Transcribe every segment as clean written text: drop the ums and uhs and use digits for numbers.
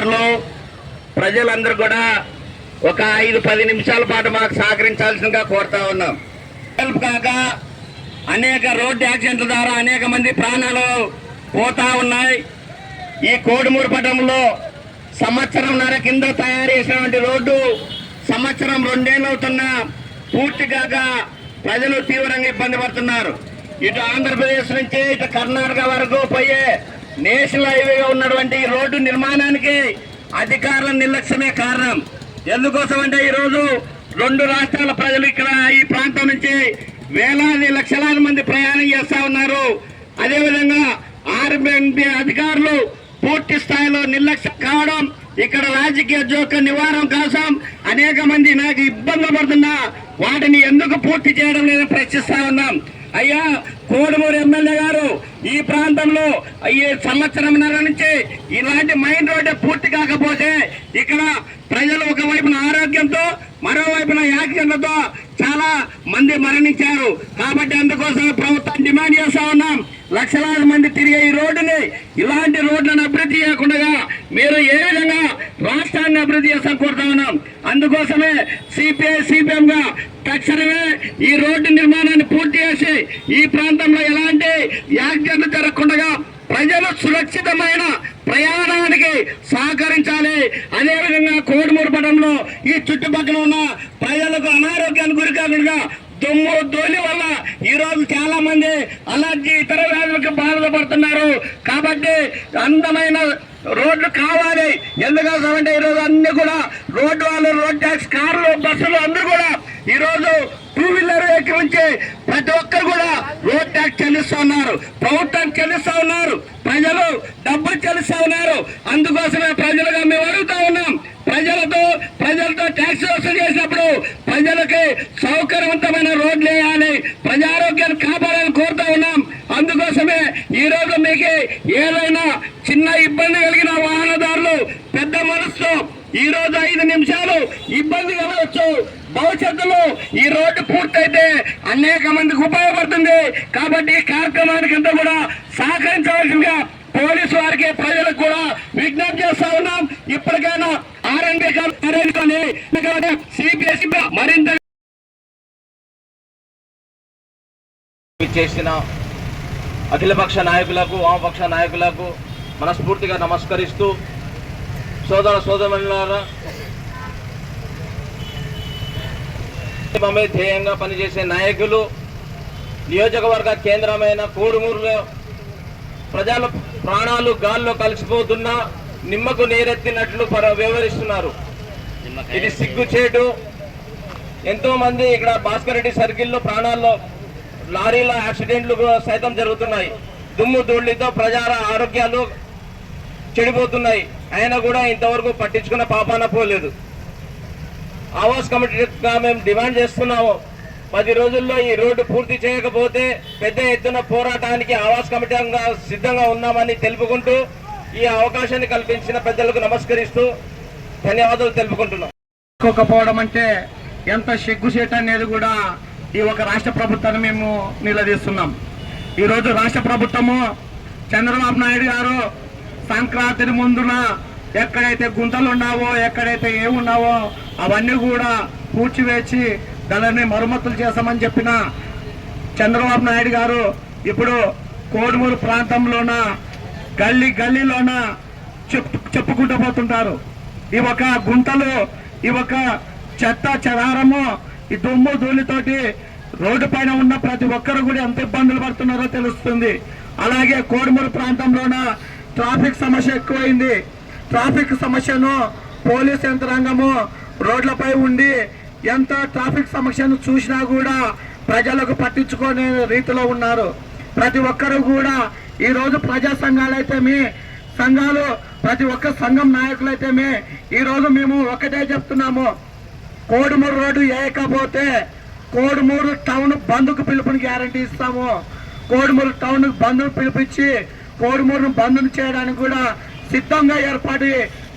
అధికారులు ప్రజలందరూ కూడా ఒక 5-10 నిమిషాల పాటు మాకు సహకరించాల్సిందిగా కోరుతా ఉన్నాం. కాక అనేక రోడ్డు యాక్సిడెంట్ల ద్వారా అనేక మంది ప్రాణాలు పోతా ఉన్నాయి. ఈ కోడుమూరు పట్టణంలో సంవత్సరంన్నర కింద తయారు చేసినటువంటి రోడ్డు సంవత్సరం 2 ఏళ్ళు అవుతున్నా పూర్తి కాక ప్రజలు తీవ్రంగా ఇబ్బంది పడుతున్నారు. ఇటు ఆంధ్రప్రదేశ్ నుంచి ఇటు కర్ణాటక వరకు పోయే నేషనల్ హైవేగా ఉన్నటువంటి ఈ రోడ్డు నిర్మాణానికి అధికారుల నిర్లక్ష్యమే కారణం. ఎందుకోసం అంటే ఈరోజు 2 రాష్ట్రాల ప్రజలు ఇక్కడ ఈ ప్రాంతం నుంచి వేలాది లక్షలాది మంది ప్రయాణం చేస్తా ఉన్నారు. అదేవిధంగా ఆర్బీఐ అధికారులు పూర్తి స్థాయిలో నిర్లక్ష్యం కావడం, ఇక్కడ రాజకీయ జోక్య నివారణ కోసం అనేక మంది నాకు ఇబ్బందులు పడుతున్నా వాటిని ఎందుకు పూర్తి చేయడం లేదని ప్రశ్నిస్తా ఉన్నాం. అయ్యా కోడుమూరు ఎమ్మెల్యే గారు, ఈ ప్రాంతంలో ఈ సంవత్సరంన్నర నుంచి ఇలాంటి మెయిన్ రోడ్డు పూర్తి కాకపోతే ఇక్కడ ప్రజలు ఒకవైపున ఆరోగ్యంతో మరోవైపున యాక్సిడెంట్లతో చాలా మంది మరణించారు. కాబట్టి అందుకోసం ప్రభుత్వం డిమాండ్ చేస్తా ఉన్నాం, లక్షలాది మంది తిరిగే ఈ రోడ్డుని ఇలాంటి రోడ్లను అభివృద్ధి చేయకుండా మీరు ఏ విధంగా రాష్ట్రాన్ని అభివృద్ధి చేస్తాం కోరుతా ఉన్నాం. అందుకోసమే సిపిఎం గా తక్షణమే ఈ రోడ్డు నిర్మాణాన్ని పూర్తి చేసి ఈ ప్రాంతంలో ఎలాంటి యాక్సిడెంట్లు జరగకుండా ప్రజలు సురక్షితమైన ప్రయాణానికి సహకరించాలి. అదేవిధంగా కోడుమూరు పట్టణంలో ఈ చుట్టుపక్కల ఉన్న ప్రజలకు అనారోగ్యానికి గురి కాకుండా దుమ్ము ధూళి వల్ల ఈ రోజు చాలా మంది అలర్జీ ఇతర వ్యాధులకు బాధపడుతున్నారు. కాబట్టి అందమైన రోడ్లు కావాలి. ఎందుకంటే ఈరోజు అన్ని కూడా రోడ్డు వాళ్ళు, రోడ్ ట్యాక్స్, కార్లు, బస్సులు అందరూ కూడా ఈరోజు 2 వీలర్ వెహికల్ నుంచి ప్రతి ఒక్కరు కూడా రోడ్ ట్యాక్స్ చెల్లిస్తా ఉన్నారు, ప్రభుత్వం చెల్లిస్తా ఉన్నారు, ప్రజలు డబ్బులు చెల్లిస్తా ఉన్నారు. అందుకోసమే ప్రజలుగా మేము అడుగుతా ఉన్నాం, ప్రజలతో ట్యాక్స్ వసూలు చేసినప్పుడు ప్రజలకి సౌకర్యవంతమైన రోడ్లు వేయాలి, ప్రజారోగ్యాన్ని కాపాడాలని కోరుతా ఉన్నాం. అందుకోసమే ఈ రోజు మీకు ఏదైనా చిన్న ఇబ్బంది కలిగిన వాహనదారులు పెద్ద మనసుతో ఈ రోజు 5 నిమిషాలు ఇబ్బంది కలగవచ్చు, భవిష్యత్తులో ఈ రోడ్డు పూర్తయితే అనేక మందికి ఉపయోగపడుతుంది. కాబట్టి ఈ కార్యక్రమానికి అంతా కూడా సహకరించవలసిందిగా పోలీసు వారికి, ప్రజలకు కూడా విజ్ఞప్తి చేస్తా ఉన్నాం. ఇప్పటికైనా ఆర్ఎన్బి సిపిఎస్ మరింత చేసిన అఖిలపక్ష నాయకులకు, వామపక్ష నాయకులకు మనస్ఫూర్తిగా నమస్కరిస్తూ, సోదర సోదరులారా, ధ్యేయంగా పనిచేసే నాయకులు, నియోజకవర్గ కేంద్రమైన కోడుమూరులో ప్రజల ప్రాణాలు గాల్లో కలిసిపోతున్నా నిమ్మకు నీరెత్తినట్లు వ్యవహరిస్తున్నారు. ఇది సిగ్గుచేటు. ఎంతో మంది ఇక్కడ భాస్కర్ రెడ్డి సర్కిల్లో ప్రాణాల్లో లారీల యాక్సిడెంట్లు సైతం జరుగుతున్నాయి. దుమ్ము ధూళితో ప్రజల ఆరోగ్యాలు చెడిపోతున్నాయి. అయినా కూడా ఇంతవరకు పట్టించుకున్న పాపాన పోలేదు. ఆవాస్ కమిటీగా మేము డిమాండ్ చేస్తున్నాము, 10 రోజుల్లో ఈ రోడ్డు పూర్తి చేయకపోతే పెద్ద ఎత్తున పోరాటానికి ఆవాస్ కమిటీగా సిద్ధంగా ఉన్నామని తెలుపుకుంటూ ఈ అవకాశాన్ని కల్పించిన పెద్దలకు నమస్కరిస్తూ ధన్యవాదాలు తెలుపుకుంటున్నాం. పోవడం అంటే ఎంత సిగ్గుచేట అనేది కూడా ఈ ఒక రాష్ట్ర ప్రభుత్వాన్ని మేము నిలదీస్తున్నాం. ఈరోజు రాష్ట్ర ప్రభుత్వము చంద్రబాబు నాయుడు గారు సంక్రాంతి ముందున ఎక్కడైతే గుంతలు ఉన్నావో, ఎక్కడైతే ఏమున్నావో అవన్నీ కూడా పూడ్చివేసి దానిని మరమ్మతులు చేస్తామని చెప్పిన చంద్రబాబు నాయుడు గారు ఇప్పుడు కోడుమూరు ప్రాంతంలోన గల్లీలోన చెప్పుకుంటూ పోతుంటారు. ఈ ఒక గుంతలు, ఈ ఒక చెత్త చెదారము, ఈ దుమ్ము ధూళితోటి రోడ్డు పైన ఉన్న ప్రతి ఒక్కరు కూడా ఎంత ఇబ్బందులు పడుతున్నారో తెలుస్తుంది. అలాగే కోడుమూరు ప్రాంతంలోన ట్రాఫిక్ సమస్య ఎక్కువైంది. ట్రాఫిక్ సమస్యను పోలీస్ యంత్రాంగము రోడ్లపై ఉండి ఎంత ట్రాఫిక్ సమస్యను చూసినా కూడా ప్రజలకు పట్టించుకునే రీతిలో ఉన్నారు. ప్రతి ఒక్కరు కూడా ఈరోజు ప్రజా సంఘాలు ప్రతి ఒక్క సంఘం నాయకులైతేమే ఈరోజు మేము ఒకటే చెప్తున్నాము, కోడుమూరు రోడ్డు వేయకపోతే కోడుమూరు టౌన్ బంద్కు పిలుపుని గ్యారంటీ ఇస్తాము. కోడుమూరు టౌన్ బంద్ను పిలిపించి కోడుమూరును బంద్ను చేయడానికి కూడా సిద్ధంగా ఏర్పడి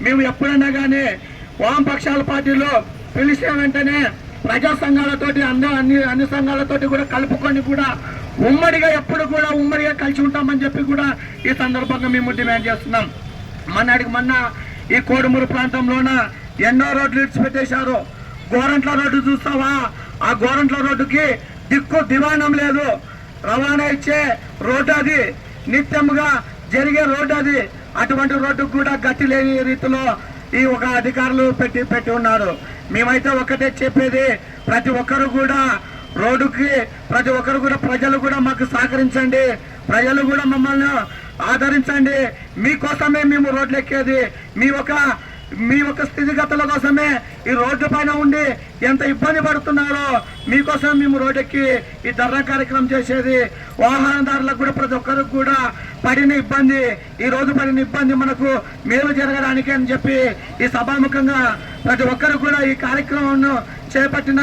మేము ఎప్పుడైనా కానీ వామపక్షాల పార్టీలు పిలిచిన వెంటనే ప్రజా సంఘాలతోటి అన్ని సంఘాలతోటి కూడా కలుపుకొని కూడా ఉమ్మడిగా ఎప్పుడు కూడా ఉమ్మడిగా కలిసి ఉంటామని చెప్పి కూడా ఈ సందర్భంగా మేము డిమాండ్ చేస్తున్నాం. మొన్న ఈ కోడుమూరు ప్రాంతంలోన ఎన్నో రోడ్లు ఇడిచిపెట్టేశారు. గోరంట్ల రోడ్డు చూస్తావా, ఆ గోరంట్ల రోడ్డుకి దిక్కు దివాణం లేదు. రవాణా ఇచ్చే రోడ్డు అది, నిత్యముగా జరిగే రోడ్డు అది. అటువంటి రోడ్డుకు కూడా గతి లేని రీతిలో ఈ ఒక అధికారులు పెట్టి ఉన్నారు. మేమైతే ఒకటే చెప్పేది, ప్రతి ఒక్కరు కూడా రోడ్డుకి, ప్రతి ఒక్కరు కూడా ప్రజలు కూడా మాకు సహకరించండి, ప్రజలు కూడా మమ్మల్ని ఆదరించండి. మీకోసమే మేము రోడ్లు ఎక్కేది, మీ యొక్క స్థితిగతుల కోసమే ఈ రోడ్డు పైన ఉండి ఎంత ఇబ్బంది పడుతున్నారో మీకోసం మేము రోడ్డెక్కి ఈ ధర్నా కార్యక్రమం చేసేది. వాహనదారులకు కూడా ప్రతి ఒక్కరికి కూడా ఈ రోజు పడిన ఇబ్బంది మనకు మేలు జరగడానికి అని చెప్పి ఈ సభాముఖంగా ప్రతి ఒక్కరు కూడా ఈ కార్యక్రమం చేపట్టిన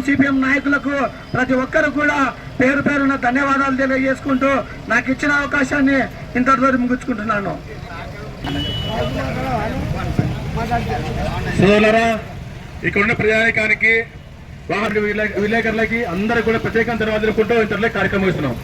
సిపిఎం నాయకులకు ప్రతి ఒక్కరు కూడా పేరు పేరున ధన్యవాదాలు తెలియజేసుకుంటూ నాకు ఇచ్చిన అవకాశాన్ని ఇంతటితో ముగించుకుంటున్నాను. సోదరులారా, ఇక్కడ ఉన్న ప్రజానికానికి, వాహన విలేకరులకి అందరూ కూడా ప్రత్యేకంగా ధన్యవాదాలు తెలుపుకుంటూ ఇంతలో కార్యక్రమం ఇస్తున్నాం.